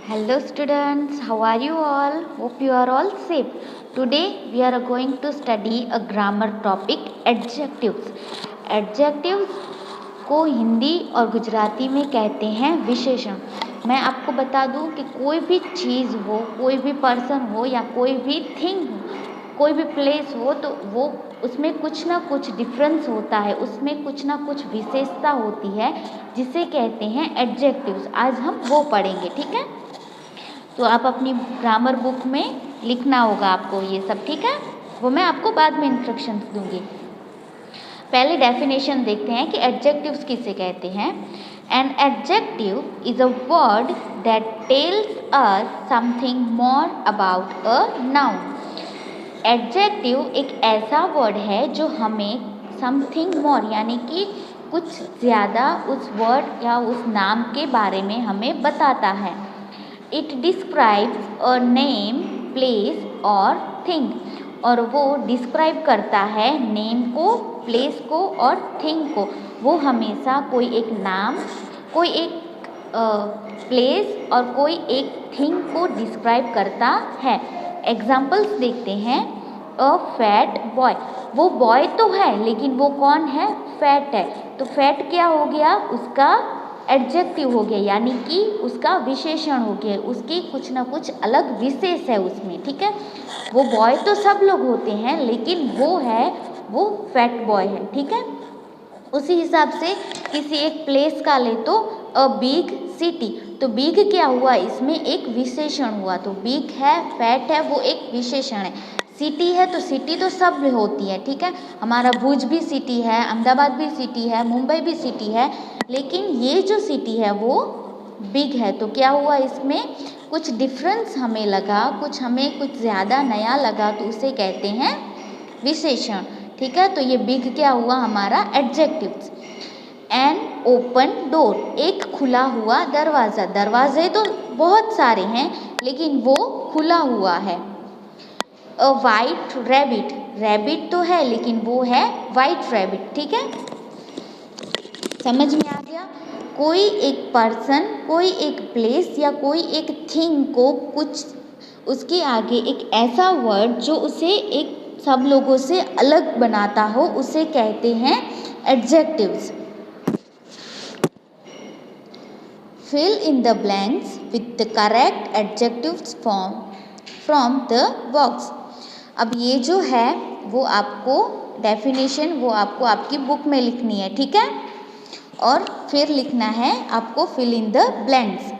Hello students, how are you all? Hope you are all safe. Today we are going to study a grammar topic adjectives. Adjectives को हिंदी और गुजराती में कहते हैं विशेषण। मैं आपको बता दूं कि कोई भी चीज़ हो, कोई भी पर्सन हो या कोई भी थिंग हो, कोई भी प्लेस हो तो वो उसमें कुछ ना कुछ डिफरेंस होता है, उसमें कुछ ना कुछ विशेषता होती है जिसे कहते हैं एडजेक्टिव्स। आज हम वो पढ़ेंगे, ठीक है। तो आप अपनी ग्रामर बुक में लिखना होगा आपको ये सब, ठीक है। वो मैं आपको बाद में इंस्ट्रक्शंस दूंगी। पहले डेफिनेशन देखते हैं कि एडजेक्टिव्स किसे कहते हैं। An adjective is a word that tells us something more about a noun. Adjective एक ऐसा वर्ड है जो हमें समथिंग मोर यानी कि कुछ ज़्यादा उस वर्ड या उस नाम के बारे में हमें बताता है। It describes a name, place और थिंग। और वो डिस्क्राइब करता है नेम को, प्लेस को और थिंग को। वो हमेशा कोई एक नाम, कोई एक प्लेस और कोई एक थिंग को डिस्क्राइब करता है। एग्जाम्पल्स देखते हैं। अ फैट बॉय, वो बॉय तो है लेकिन वो कौन है? फैट है। तो फैट क्या हो गया? उसका एडजेक्टिव हो गया, यानी कि उसका विशेषण हो गया, उसकी कुछ ना कुछ अलग विशेष है उसमें, ठीक है। वो बॉय तो सब लोग होते हैं लेकिन वो फैट बॉय है, ठीक है। उसी हिसाब से किसी एक प्लेस का ले तो अ बिग सिटी, तो बिग क्या हुआ? इसमें एक विशेषण हुआ। तो बिग है, फैट है, वो एक विशेषण है। सिटी है तो सिटी तो सब होती है, ठीक है। हमारा भुज भी सिटी है, अहमदाबाद भी सिटी है, मुंबई भी सिटी है, लेकिन ये जो सिटी है वो बिग है। तो क्या हुआ? इसमें कुछ डिफरेंस हमें लगा, हमें कुछ ज़्यादा नया लगा, तो उसे कहते हैं विशेषण, ठीक है। तो ये बिग क्या हुआ? हमारा एडजेक्टिव्स। एन ओपन डोर, एक खुला हुआ दरवाज़ा। दरवाजे तो बहुत सारे हैं लेकिन वो खुला हुआ है। अ वाइट रैबिट, रैबिट तो है लेकिन वो है वाइट रैबिट, ठीक है। समझ में आ गया? कोई एक पर्सन, कोई एक प्लेस या कोई एक थिंग को कुछ उसके आगे एक ऐसा वर्ड जो उसे एक सब लोगों से अलग बनाता हो, उसे कहते हैं adjectives. Fill in the blanks with the correct adjectives from the box. अब ये जो है वो आपको डेफिनेशन वो आपको आपकी बुक में लिखनी है, ठीक है। और फिर लिखना है आपको फिल इन द ब्लैंक्स।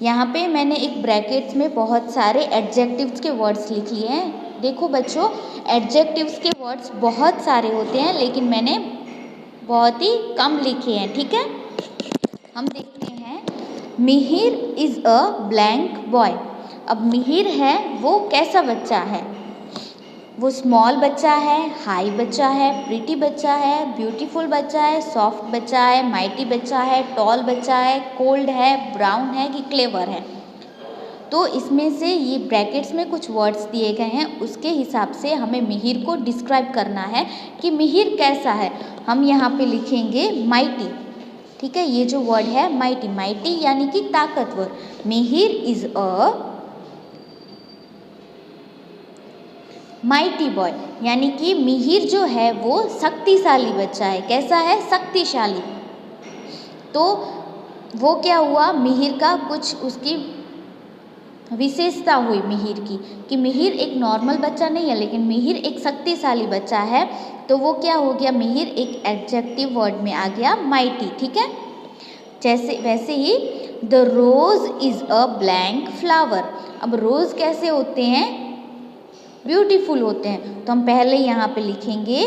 यहाँ पे मैंने एक ब्रैकेट्स में बहुत सारे एडजेक्टिव्स के वर्ड्स लिख लिए हैं। देखो बच्चों, एडजेक्टिव्स के वर्ड्स बहुत सारे होते हैं लेकिन मैंने बहुत ही कम लिखे हैं, ठीक है। हम देखते हैं। Mihir is a blank boy. अब मिहिर है वो कैसा बच्चा है? वो स्मॉल बच्चा है, हाई बच्चा है, प्रीटी बच्चा है, ब्यूटीफुल बच्चा है, सॉफ्ट बच्चा है, माइटी बच्चा है, टॉल बच्चा है, कोल्ड है, ब्राउन है कि क्लेवर है? तो इसमें से ये ब्रैकेट्स में कुछ वर्ड्स दिए गए हैं, उसके हिसाब से हमें मिहिर को डिस्क्राइब करना है कि मिहिर कैसा है। हम यहाँ पे लिखेंगे माइटी, ठीक है। ये जो वर्ड है माइटी, माइटी यानी कि ताकतवर। Mihir is a mighty boy, यानी कि मिहिर जो है वो शक्तिशाली बच्चा है। कैसा है? शक्तिशाली। तो वो क्या हुआ? मिहिर का कुछ उसकी विशेषता हुई मिहिर की, कि मिहिर एक नॉर्मल बच्चा नहीं है लेकिन मिहिर एक शक्तिशाली बच्चा है। तो वो क्या हो गया? मिहिर एक एडजेक्टिव वर्ड में आ गया माइटी, ठीक है। जैसे वैसे ही the rose is a blank flower. अब रोज़ कैसे होते हैं? ब्यूटीफुल होते हैं। तो हम पहले यहाँ पे लिखेंगे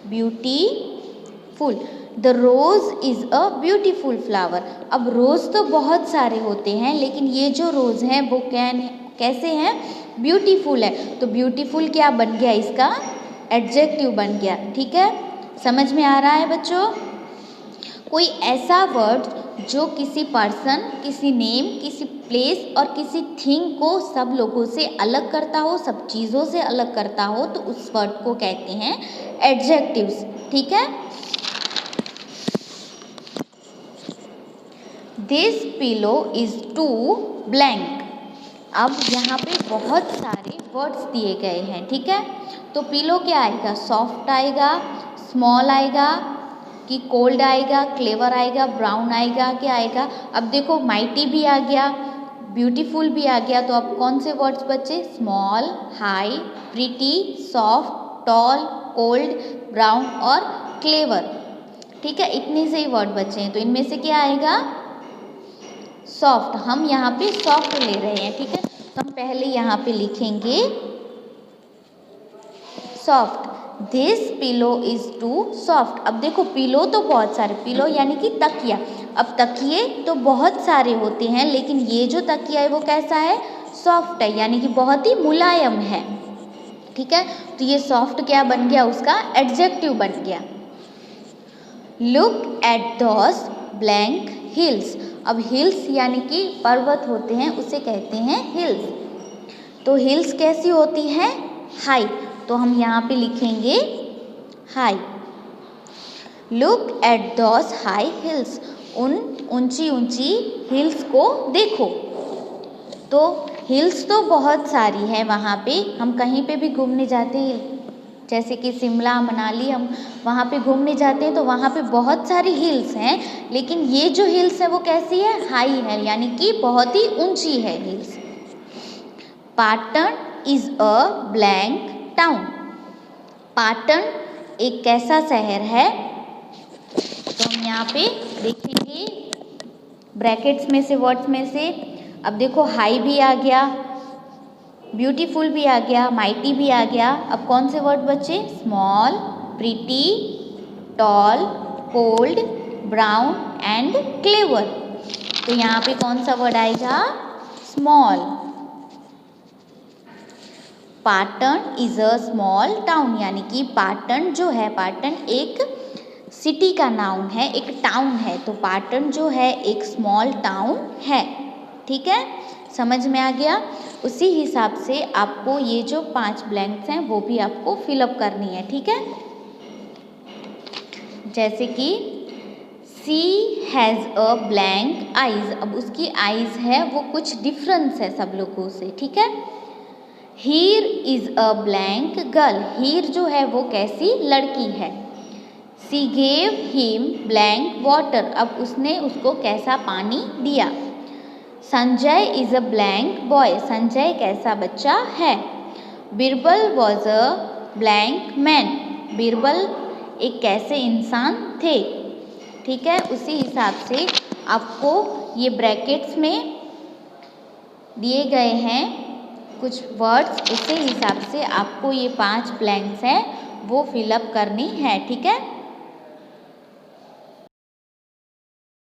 beautiful. The rose is a beautiful flower. अब रोज़ तो बहुत सारे होते हैं लेकिन ये जो रोज़ हैं वो कैसे हैं? ब्यूटीफुल है। तो ब्यूटीफुल क्या बन गया? इसका एडजेक्टिव बन गया, ठीक है। समझ में आ रहा है बच्चों? कोई ऐसा वर्ड जो किसी पर्सन, किसी नेम, किसी प्लेस और किसी थिंग को सब लोगों से अलग करता हो, सब चीज़ों से अलग करता हो, तो उस वर्ड को कहते हैं एडजेक्टिव्स, ठीक है। This pillow is too blank. अब यहाँ पे बहुत सारे वर्ड्स दिए गए हैं, ठीक है। तो पिलो क्या आएगा, सॉफ्ट आएगा, स्मॉल आएगा कि कोल्ड आएगा, क्लेवर आएगा, ब्राउन आएगा, क्या आएगा। अब देखो माइटी भी आ गया, ब्यूटीफुल भी आ गया, तो अब कौन से वर्ड्स बचे, small, high, pretty, soft, tall, cold, brown और क्लेवर, ठीक है। इतने से ही वर्ड बचे हैं, तो इनमें से क्या आएगा, सॉफ्ट। हम यहाँ पे सॉफ्ट ले रहे हैं, ठीक है। तो हम पहले यहाँ पे लिखेंगे soft, this pillow is too soft. अब देखो पिलो तो बहुत सारे, पिलो यानी कि तकिया। अब तकिए तो बहुत सारे होते हैं, लेकिन ये जो तकिया है वो कैसा है, सॉफ्ट है, यानी कि बहुत ही मुलायम है, ठीक है। तो ये सॉफ्ट क्या बन गया, उसका एडजेक्टिव बन गया। Look at those blank hills. अब हिल्स यानी कि पर्वत होते हैं, उसे कहते हैं हिल्स। तो हिल्स कैसी होती है, हाई, तो हम यहाँ पे लिखेंगे high. Look at those high heels, उन ऊंची ऊंची हिल्स को देखो। तो हिल्स तो बहुत सारी है वहाँ पे, हम कहीं पे भी घूमने जाते हैं, जैसे कि शिमला मनाली, हम वहाँ पे घूमने जाते हैं तो वहाँ पे बहुत सारी हिल्स हैं, लेकिन ये जो हिल्स है वो कैसी है, हाई है, यानी कि बहुत ही ऊंची है hills. Patan is a blank town. Patan एक कैसा शहर है, तो हम यहाँ पे देखेंगे ब्रैकेट्स में से, वर्ड्स में से। अब देखो हाई भी आ गया, ब्यूटीफुल भी आ गया, माइटी भी आ गया। अब कौन से वर्ड बचे, small, pretty, tall, cold, brown and clever. तो यहाँ पे कौन सा वर्ड आएगा, small. Patan is a small town, यानी कि पाटन जो है, पाटन एक सिटी का नाउन है, एक टाउन है। तो पाटन जो है एक स्मॉल टाउन है, ठीक है, समझ में आ गया। उसी हिसाब से आपको ये जो 5 ब्लैंक्स हैं वो भी आपको फिलअप करनी है, ठीक है। जैसे कि सी हैज़ अ ब्लैंक आइज। अब उसकी आइज है वो कुछ डिफरेंस है सब लोगों से, ठीक है। हीर इज अ ब्लैंक गर्ल। हीर जो है वो कैसी लड़की है। सी गेव हिम ब्लैंक वाटर। अब उसने उसको कैसा पानी दिया। Sanjay is a blank boy. Sanjay कैसा बच्चा है। Birbal was a blank man. Birbal एक कैसे इंसान थे, ठीक है। उसी हिसाब से आपको ये ब्रैकेट्स में दिए गए हैं कुछ वर्ड्स, उसी हिसाब से आपको ये 5 ब्लैंक्स हैं वो फिलअप करनी है, ठीक है।